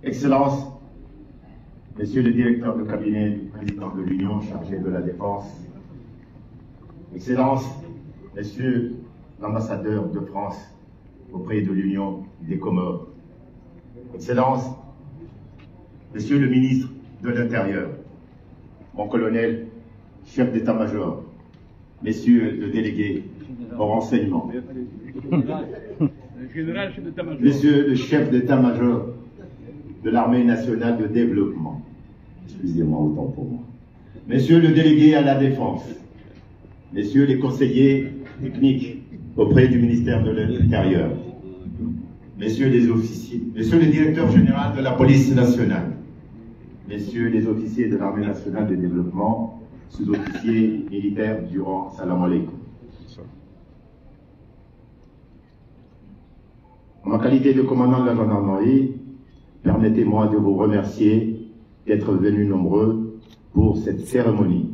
Excellences, Monsieur le directeur de cabinet du président de l'Union chargé de la Défense, Excellences, Monsieur l'ambassadeur de France auprès de l'Union des Comores, Excellences, Monsieur le ministre de l'Intérieur, mon colonel, chef d'état-major, Messieurs le délégué au renseignement, Monsieur le chef d'état-major de l'Armée nationale de développement, excusez-moi autant pour moi, Messieurs le délégué à la défense, Messieurs les conseillers techniques auprès du ministère de l'Intérieur, Messieurs les officiers, Monsieur le directeur général de la police nationale, Messieurs les officiers de l'Armée nationale de développement, sous-officiers militaires durant Salam alaikum. En ma qualité de commandant de la gendarmerie, permettez-moi de vous remercier d'être venus nombreux pour cette cérémonie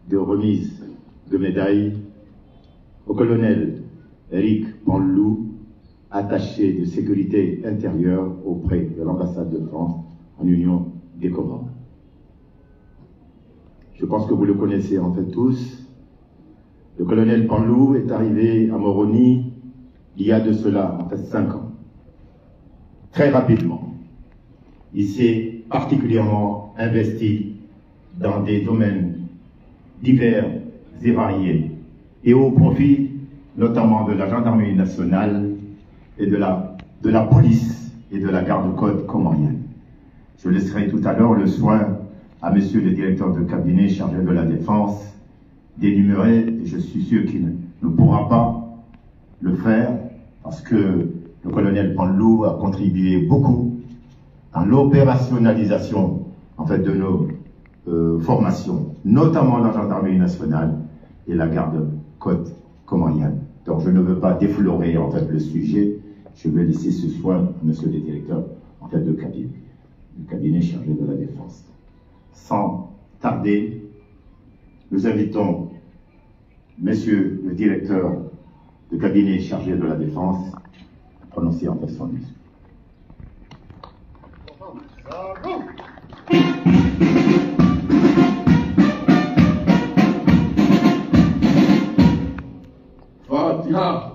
de remise de médaille au colonel Eric Panlou, attaché de sécurité intérieure auprès de l'ambassade de France en Union des Comores. Je pense que vous le connaissez en fait tous. Le colonel Panlou est arrivé à Moroni il y a de cela en fait 5 ans. Très rapidement, il s'est particulièrement investi dans des domaines divers et variés et au profit notamment de la gendarmerie nationale et de la police et de la garde-côte comorienne. Je laisserai tout à l'heure le soin à Monsieur le directeur de cabinet chargé de la défense d'énumérer, et je suis sûr qu'il ne pourra pas le faire, parce que le colonel Panlou a contribué beaucoup dans l'opérationnalisation en fait, de nos formations, notamment la gendarmerie nationale et la garde-côte comorienne. Donc je ne veux pas déflorer en fait, le sujet, je vais laisser ce soin à Monsieur le directeur en fait, de cabinet, du cabinet chargé de la défense. Sans tarder, nous invitons Monsieur le directeur de cabinet chargé de la défense à prononcer en fait son discours. Fatiha.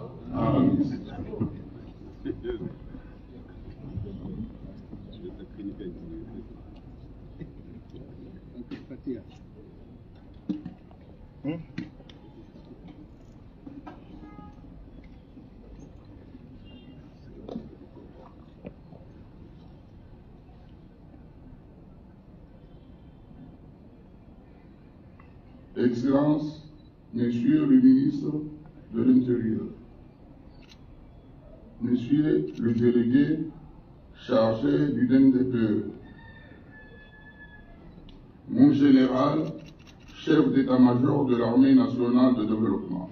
Excellences, Monsieur le ministre de l'Intérieur, Monsieur le délégué chargé du DNDPE, mon général, chef d'état-major de l'Armée nationale de développement,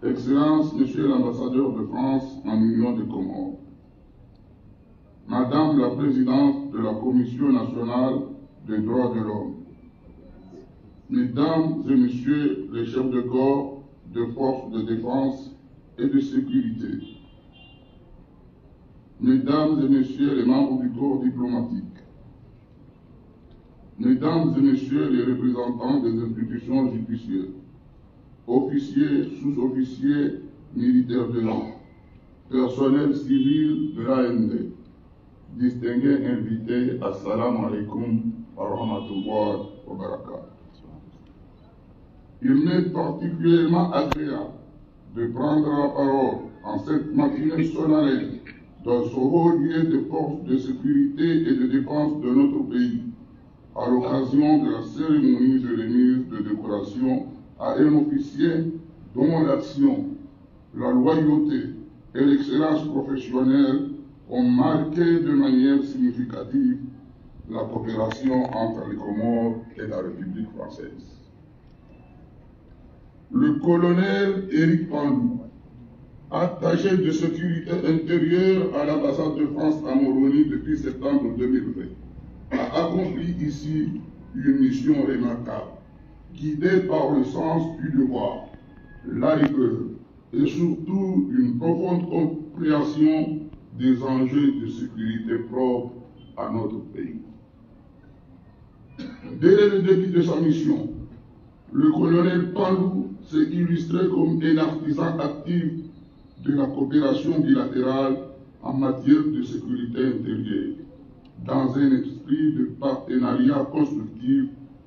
Excellences, Monsieur l'ambassadeur de France en Union des Comores, Madame la présidente de la Commission nationale des droits de l'homme, Mesdames et Messieurs les chefs de corps de forces de défense et de sécurité, Mesdames et Messieurs les membres du corps diplomatique, Mesdames et Messieurs les représentants des institutions judiciaires, officiers, sous-officiers, militaires de l'ordre, personnel civil de l'AND, distingués invités, assalamu alaikum wa rahmatullahi wa barakatuh. Il m'est particulièrement agréable de prendre la parole en cette matinée solennelle dans ce haut lieu de forces de sécurité et de défense de notre pays, à l'occasion de la cérémonie de remise de décoration à un officier dont l'action, la loyauté et l'excellence professionnelle ont marqué de manière significative la coopération entre les Comores et la République française. Le colonel Eric Panlou, attaché de sécurité intérieure à l'ambassade de France à Moroni depuis septembre 2020, a accompli ici une mission remarquable, guidée par le sens du devoir, la rigueur, et surtout une profonde compréhension des enjeux de sécurité propres à notre pays. Dès le début de sa mission, le colonel Panlou s'est illustré comme un artisan actif de la coopération bilatérale en matière de sécurité intérieure, dans un esprit de partenariat constructif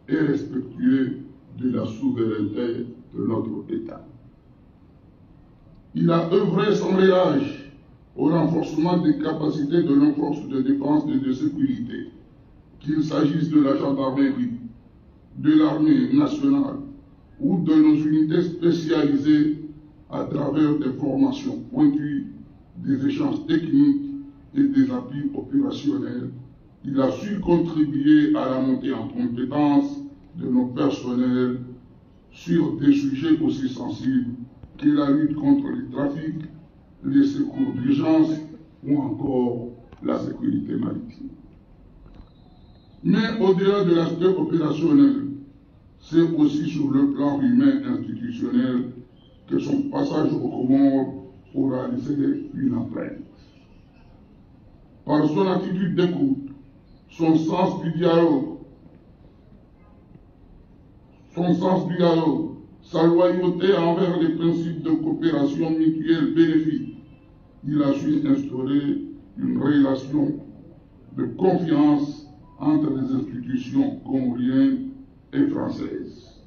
et respectueux de la souveraineté de notre État. Il a œuvré sans relâche au renforcement des capacités de nos forces de défense et de sécurité, qu'il s'agisse de la gendarmerie, de l'armée nationale ou de nos unités spécialisées à travers des formations pointues, des échanges techniques et des appuis opérationnels. Il a su contribuer à la montée en compétences de nos personnels sur des sujets aussi sensibles que la lutte contre les trafics, les secours d'urgence ou encore la sécurité maritime. Mais au-delà de l'aspect opérationnel, c'est aussi sur le plan humain institutionnel que son passage aux Comores aura laissé une empreinte. Par son attitude d'écoute, son sens du dialogue, sa loyauté envers les principes de coopération mutuelle bénéfique, il a su instaurer une relation de confiance entre les institutions comoriennes et françaises.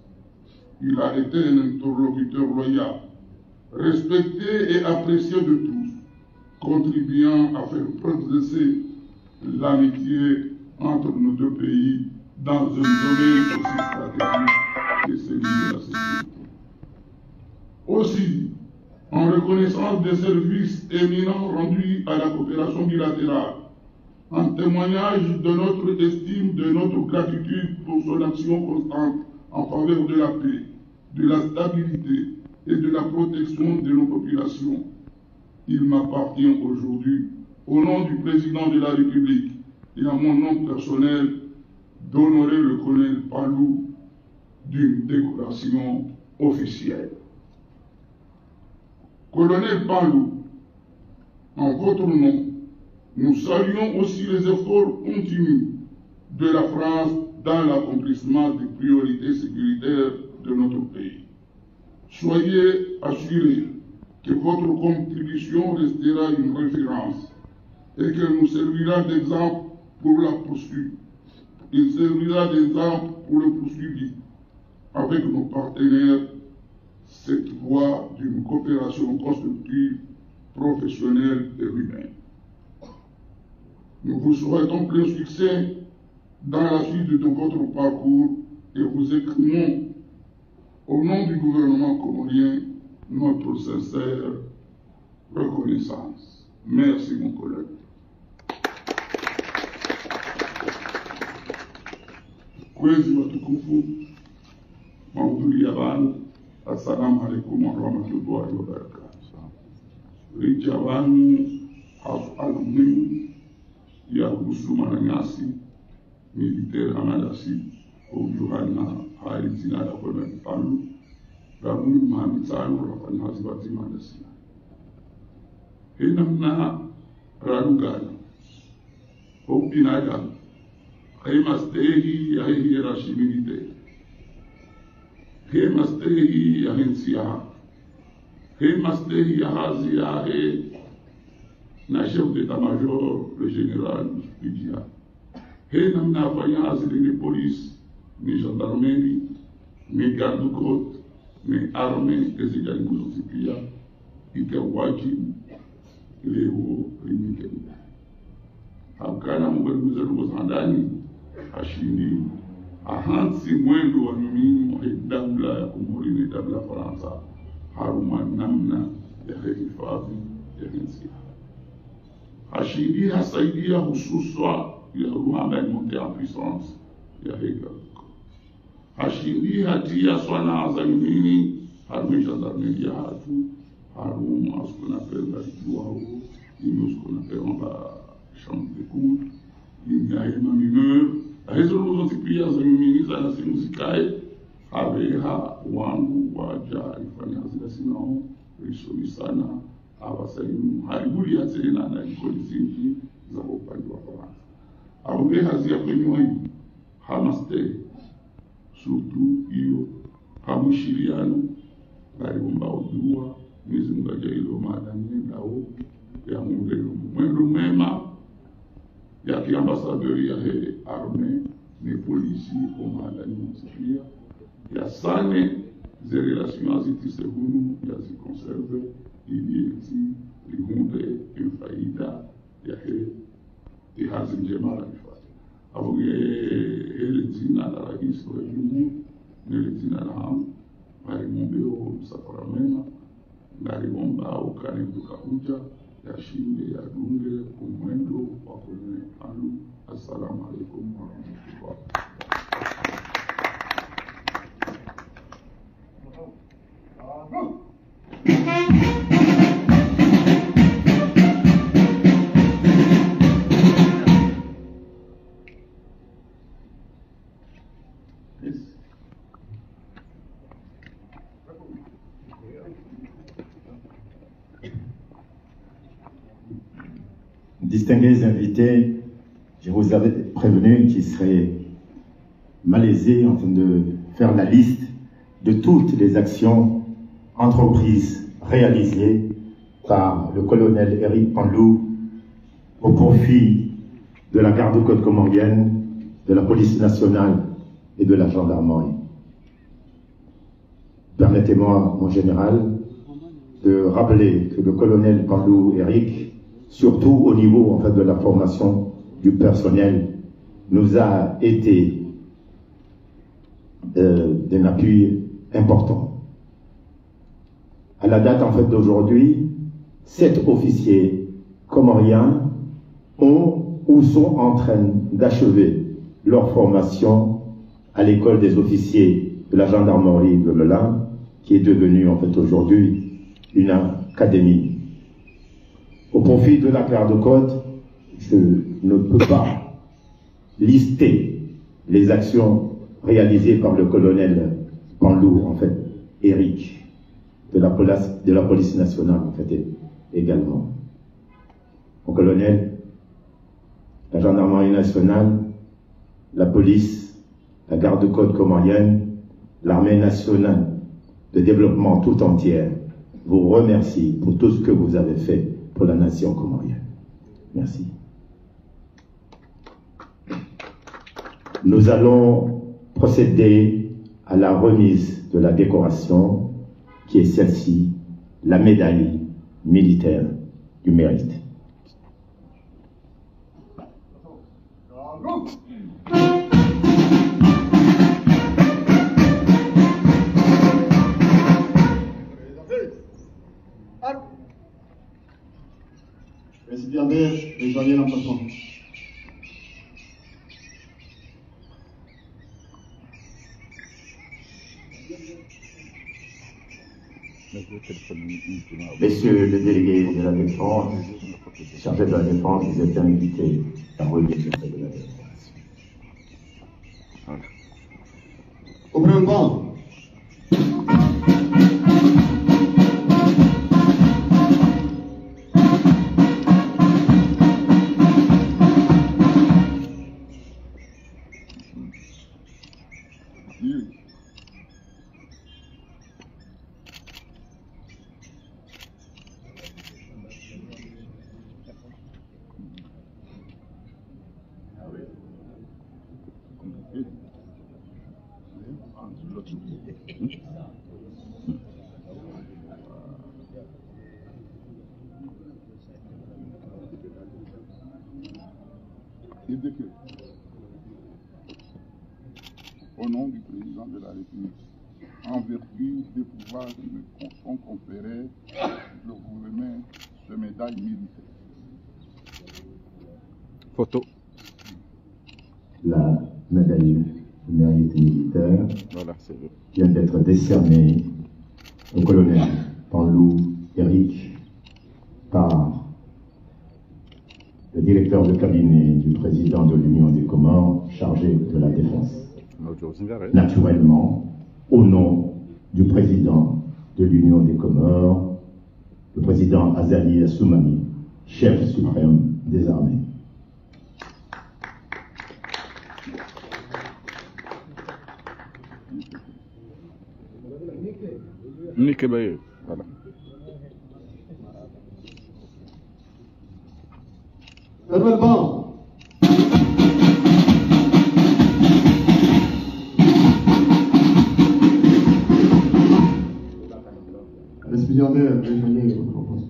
Il a été un interlocuteur loyal, respecté et apprécié de tous, contribuant à faire progresser l'amitié entre nos deux pays dans un domaine aussi stratégique que celui de la sécurité. Aussi, en reconnaissance des services éminents rendus à la coopération bilatérale, en témoignage de notre estime, de notre gratitude pour son action constante en faveur de la paix, de la stabilité et de la protection de nos populations, il m'appartient aujourd'hui, au nom du président de la République et à mon nom personnel, d'honorer le colonel Panlou d'une décoration officielle. Colonel Panlou, en votre nom, nous saluons aussi les efforts continus de la France dans l'accomplissement des priorités sécuritaires de notre pays. Soyez assurés que votre contribution restera une référence et qu'elle nous servira d'exemple pour la poursuite. Il servira d'exemple pour le poursuivi avec nos partenaires cette voie d'une coopération constructive, professionnelle et humaine. Nous vous souhaitons plein succès dans la suite de votre parcours et vous exprimons au nom du gouvernement comorien notre sincère reconnaissance. Merci mon collègue. Kwezi watukufu, mahudhuria wanu, assalamu alaikum warahmatullahi wabarakatuh. Richa wanu alumni ya kusuma na nyasi militaire amadasi ojuhana hali zinada kwa Panlou ramuni mahamitano rafanya hazibati madasi hinamna rarugana hopinaga Hemastehi ya hierarchie militaire. Hemastehi ya hensia. Hemastehi ya hazi ya na chef d'état-major, le général Bidia. Henamna fayazi de police, ni gendarmerie, ni garde-côte, ni armée des égalimos ocipia, ite wajibu leo limikeni. Hakana mwenguza rugozandani, ashindi ahansi mwendo wa mimi dawla ya Komori ni dawla Faransa haruma namna ya hifadhi ya jinsia. Ashindi hasaidia hususwa ya Rwanda monter en puissance ya Hega. Ashindi hatia swana za mimi haruma gendarmerie hatu haruma ce qu'on appelle la Jouao, ce qu'on appelle la chambre d'écoute, il y a une mineur. Hizo pia za mimi za simu zikae habeha wangu waja ifanya zile sinao kuishughulishana abasalimu haribuli ya tena na polisi za upande wa Faransa aonge hazia kwenye hii hanaste surtout hiyo hamushiriano bali umbaujua Mwenyezi Mungu ajailo madani ndao ya mwendo mwema ya kiambasadori ya he arme ni polisi au madani msifia ya sane ze relations zitisehunu ya zikonserve ili lihunde faida ya he ihazi njema la ifati avuge hele zina la rais wa jumu nile zina la hamu marimumbeo msafara mema ngariomba ukane dukahuja ya shinde ya dunge kumwendo wa kwenye alu. Assalamu alaikum warahmatullahi. Distingués invités, je vous avais prévenu qu'il serait malaisé en train de faire la liste de toutes les actions entreprises réalisées par le colonel Éric Panlou au profit de la garde-côte comorienne, de la police nationale et de la gendarmerie. Permettez-moi, mon général, de rappeler que le colonel Panlou Éric, surtout au niveau en fait, de la formation du personnel, nous a été d'un appui important. À la date en fait d'aujourd'hui, 7 officiers comoriens ont ou sont en train d'achever leur formation à l'école des officiers de la gendarmerie de Melun, qui est devenue en fait aujourd'hui une académie. Au profit de la garde-côte, je ne peux pas lister les actions réalisées par le colonel Panlou, en fait, Éric, de la police nationale, en fait, également. Au colonel, la gendarmerie nationale, la police, la garde-côte comorienne, l'armée nationale de développement tout entière vous remercie pour tout ce que vous avez fait pour la nation comorienne. Merci. Nous allons procéder à la remise de la décoration, qui est celle-ci, la médaille militaire du mérite. Président et joyeux l'emplacement. Messieurs les délégués de la défense, chargés de la défense, vous êtes invités à relier le fait de la déclaration. Au premier banc. Au nom du président de la République, en vertu des pouvoirs qui me sont conférés, je vous remets ce médaille militaire. Photo. La médaille de mérite militaire Voilà, vient d'être décernée au colonel Panlou Éric par le directeur de cabinet du président de l'Union des Comores chargé de la défense. Naturellement, au nom du président de l'Union des Comores, le président Azali Assoumani, chef suprême des armées. Voilà. Faites-le banc. L'expédientaire, rejoignez votre poste.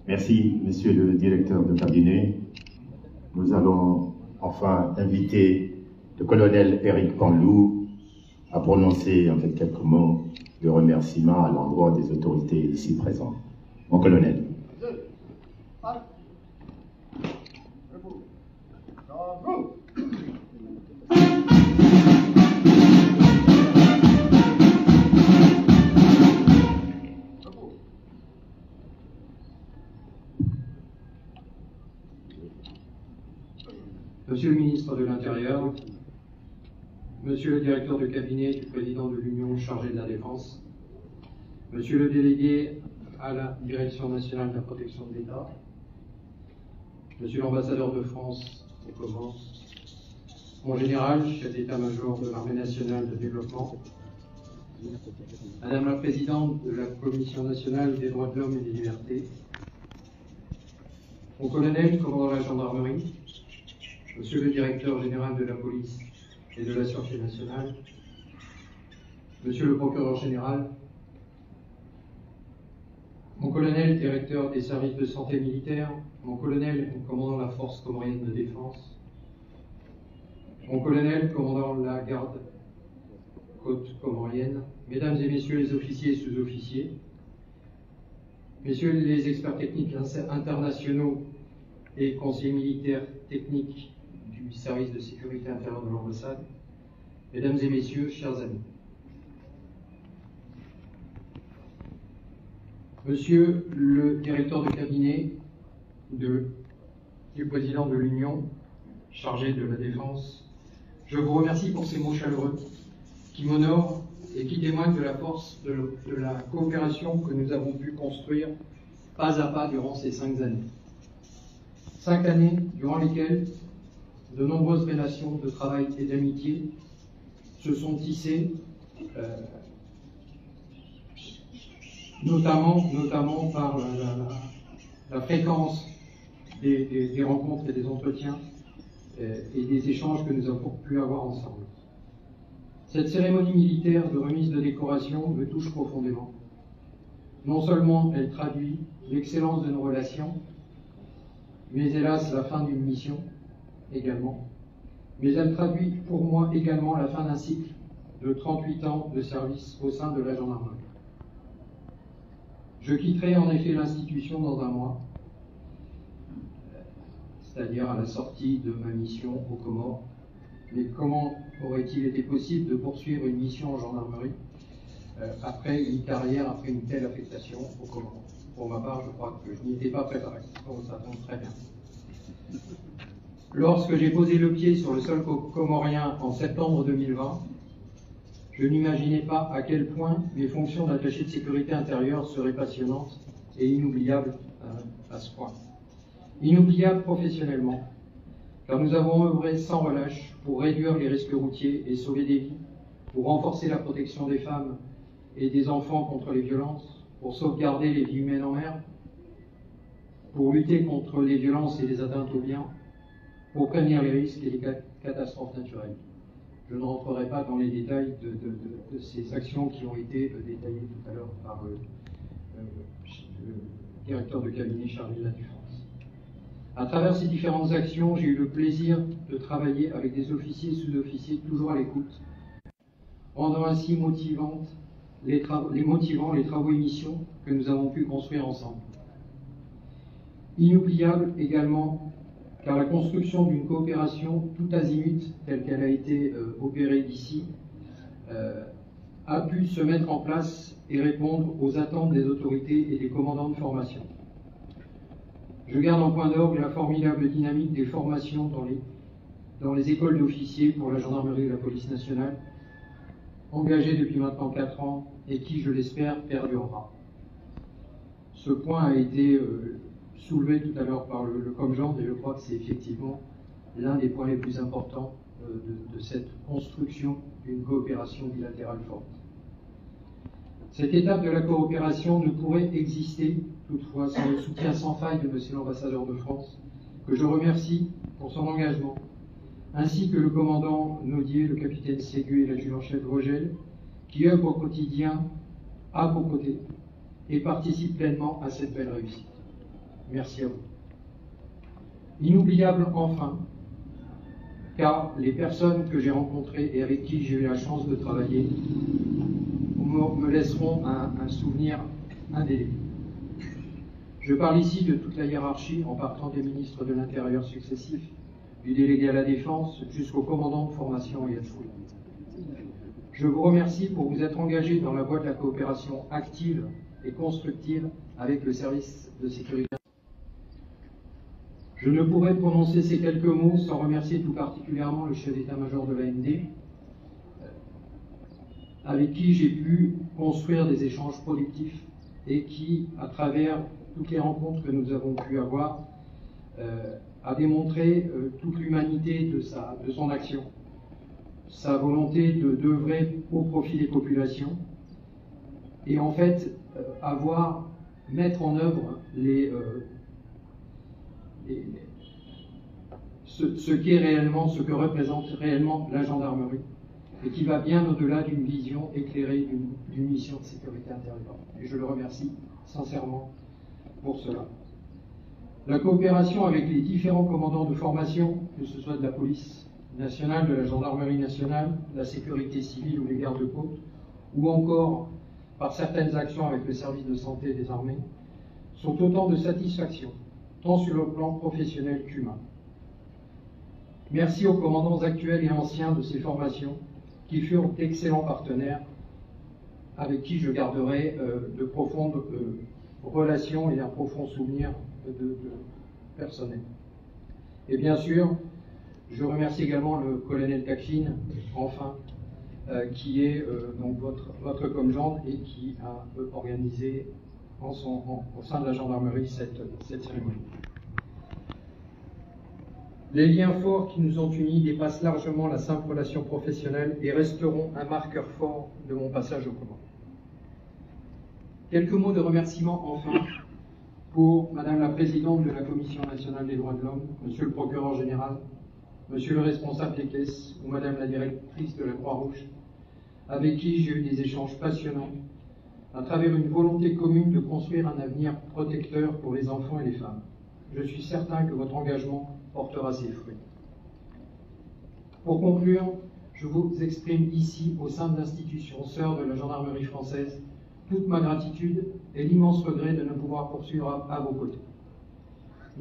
Merci, monsieur le directeur de cabinet. Nous allons enfin inviter le colonel Éric Panlou à prononcer en fait quelques mots de remerciement à l'endroit des autorités ici présentes. Mon colonel. Monsieur le ministre de l'Intérieur, Monsieur le directeur de cabinet du président de l'Union chargé de la Défense, Monsieur le délégué à la Direction nationale de la protection de l'État, Monsieur l'ambassadeur de France au Comores, mon général, chef d'état-major de l'Armée nationale de développement, Madame la présidente de la Commission nationale des droits de l'homme et des libertés, mon colonel, commandant la gendarmerie, Monsieur le directeur général de la police et de la sûreté nationale, Monsieur le procureur général, mon colonel, directeur des services de santé militaire, mon colonel, commandant la force comorienne de défense, mon colonel, commandant la garde côte comorienne, mesdames et messieurs les officiers et sous-officiers, messieurs les experts techniques internationaux et conseillers militaires techniques du service de sécurité intérieure de l'ambassade, mesdames et messieurs, chers amis. Monsieur le directeur de cabinet du président de l'Union, chargé de la Défense, je vous remercie pour ces mots chaleureux qui m'honorent et qui témoignent de la force de la coopération que nous avons pu construire pas à pas durant ces 5 années. 5 années durant lesquelles de nombreuses relations de travail et d'amitié se sont tissées, notamment par la fréquence des rencontres et des entretiens et des échanges que nous avons pu avoir ensemble. Cette cérémonie militaire de remise de décoration me touche profondément. Non seulement elle traduit l'excellence de nos relations, mais hélas la fin d'une mission également, mais elle traduit pour moi également la fin d'un cycle de 38 ans de service au sein de la gendarmerie. Je quitterai en effet l'institution dans un mois, c'est-à-dire à la sortie de ma mission aux Comores. Mais comment aurait-il été possible de poursuivre une mission en gendarmerie après une carrière, après une telle affectation aux Comores? Pour ma part, je crois que je n'y étais pas préparé, donc ça tombe très bien. Lorsque j'ai posé le pied sur le sol comorien en septembre 2020, je n'imaginais pas à quel point mes fonctions d'attaché de sécurité intérieure seraient passionnantes et inoubliables à ce point. Inoubliables professionnellement, car nous avons œuvré sans relâche pour réduire les risques routiers et sauver des vies, pour renforcer la protection des femmes et des enfants contre les violences, pour sauvegarder les vies humaines en mer, pour lutter contre les violences et les atteintes aux biens, pour prévenir les risques et les catastrophes naturelles. Je ne rentrerai pas dans les détails de ces actions qui ont été détaillées tout à l'heure par le directeur de cabinet chargé de la Défense. À travers ces différentes actions, j'ai eu le plaisir de travailler avec des officiers et sous-officiers toujours à l'écoute, rendant ainsi motivants les travaux et missions que nous avons pu construire ensemble. Inoubliable également, car la construction d'une coopération tout azimut, telle qu'elle a été opérée d'ici, a pu se mettre en place et répondre aux attentes des autorités et des commandants de formation. Je garde en point d'orgue la formidable dynamique des formations dans les écoles d'officiers pour la gendarmerie et la police nationale, engagé depuis maintenant 4 ans et qui, je l'espère, perdurera. Ce point a été soulevé tout à l'heure par le Comgendre et je crois que c'est effectivement l'un des points les plus importants de cette construction d'une coopération bilatérale forte. Cette étape de la coopération ne pourrait exister toutefois sans le soutien sans faille de Monsieur l'ambassadeur de France, que je remercie pour son engagement, ainsi que le commandant Naudier, le capitaine Ségu et l'adjudant-chef Vogel, qui œuvrent au quotidien à vos côtés et participent pleinement à cette belle réussite. Merci à vous. Inoubliable enfin, car les personnes que j'ai rencontrées et avec qui j'ai eu la chance de travailler me laisseront un souvenir indélébile. Je parle ici de toute la hiérarchie, en partant des ministres de l'Intérieur successifs, du délégué à la Défense jusqu'au commandant de formation et adjoint. Je vous remercie pour vous être engagé dans la voie de la coopération active et constructive avec le service de sécurité. Je ne pourrais prononcer ces quelques mots sans remercier tout particulièrement le chef d'état-major de l'AND, avec qui j'ai pu construire des échanges productifs et qui, à travers toutes les rencontres que nous avons pu avoir, a démontré toute l'humanité de son action, sa volonté d'œuvrer au profit des populations et en fait mettre en œuvre ce qu'est réellement, ce que représente réellement la gendarmerie et qui va bien au-delà d'une vision éclairée d'une mission de sécurité intérieure. Et je le remercie sincèrement pour cela. La coopération avec les différents commandants de formation, que ce soit de la police nationale, de la gendarmerie nationale, de la sécurité civile ou les gardes-côtes, ou encore par certaines actions avec le service de santé des armées, sont autant de satisfactions, tant sur le plan professionnel qu'humain. Merci aux commandants actuels et anciens de ces formations, qui furent d'excellents partenaires, avec qui je garderai de profondes relations et un profond souvenir de personnel. Et bien sûr, je remercie également le colonel Takfin, enfin, qui est donc votre Comgendre et qui a organisé au sein de la gendarmerie cette cérémonie. Les liens forts qui nous ont unis dépassent largement la simple relation professionnelle et resteront un marqueur fort de mon passage au commandement. Quelques mots de remerciement enfin pour Madame la Présidente de la Commission nationale des droits de l'homme, Monsieur le Procureur général, Monsieur le responsable des caisses ou Madame la Directrice de la Croix-Rouge, avec qui j'ai eu des échanges passionnants à travers une volonté commune de construire un avenir protecteur pour les enfants et les femmes. Je suis certain que votre engagement portera ses fruits. Pour conclure, je vous exprime ici, au sein de l'institution sœur de la gendarmerie française, toute ma gratitude et l'immense regret de ne pouvoir poursuivre à vos côtés.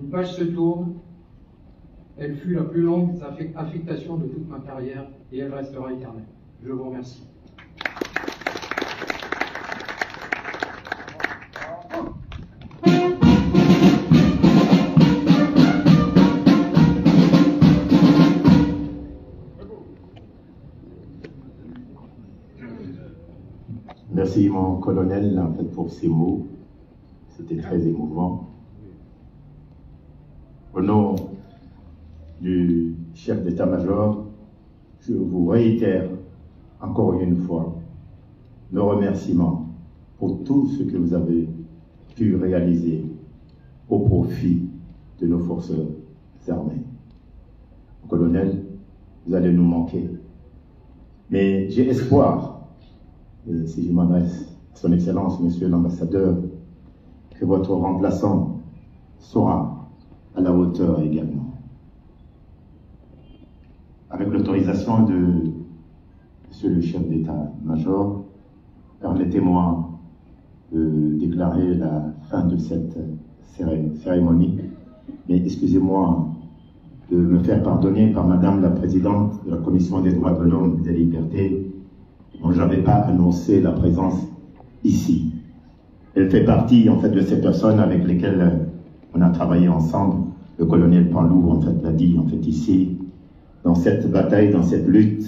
Une page se tourne, elle fut la plus longue affectation de toute ma carrière et elle restera éternelle. Je vous remercie. Merci mon colonel en fait, pour ces mots, c'était très émouvant. Au nom du chef d'état-major, je vous réitère encore une fois nos remerciements pour tout ce que vous avez pu réaliser au profit de nos forces armées. Colonel, vous allez nous manquer, mais j'ai espoir. Et si je m'adresse à son Excellence, Monsieur l'ambassadeur, que votre remplaçant sera à la hauteur également. Avec l'autorisation de Monsieur le chef d'état-major, permettez-moi de déclarer la fin de cette cérémonie, mais excusez-moi de me faire pardonner par Madame la Présidente de la Commission des droits de l'homme et des libertés, dont je n'avais pas annoncé la présence ici. Elle fait partie en fait de ces personnes avec lesquelles on a travaillé ensemble. Le colonel Panlou en fait l'a dit en fait ici. dans cette bataille, dans cette lutte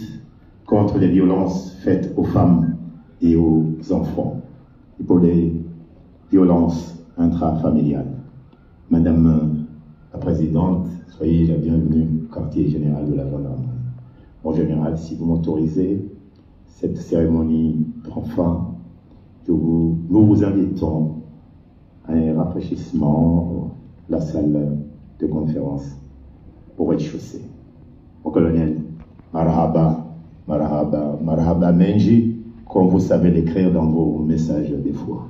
contre les violences faites aux femmes et aux enfants, et pour les violences intrafamiliales. Madame la Présidente, soyez la bienvenue au quartier général de la gendarmerie. En général, si vous m'autorisez, cette cérémonie prend fin. Nous vous invitons à un rafraîchissement, la salle de conférence au rez-de-chaussée. Au colonel, marhaba, marhaba, marhaba Menji, comme vous savez l'écrire dans vos messages des fois.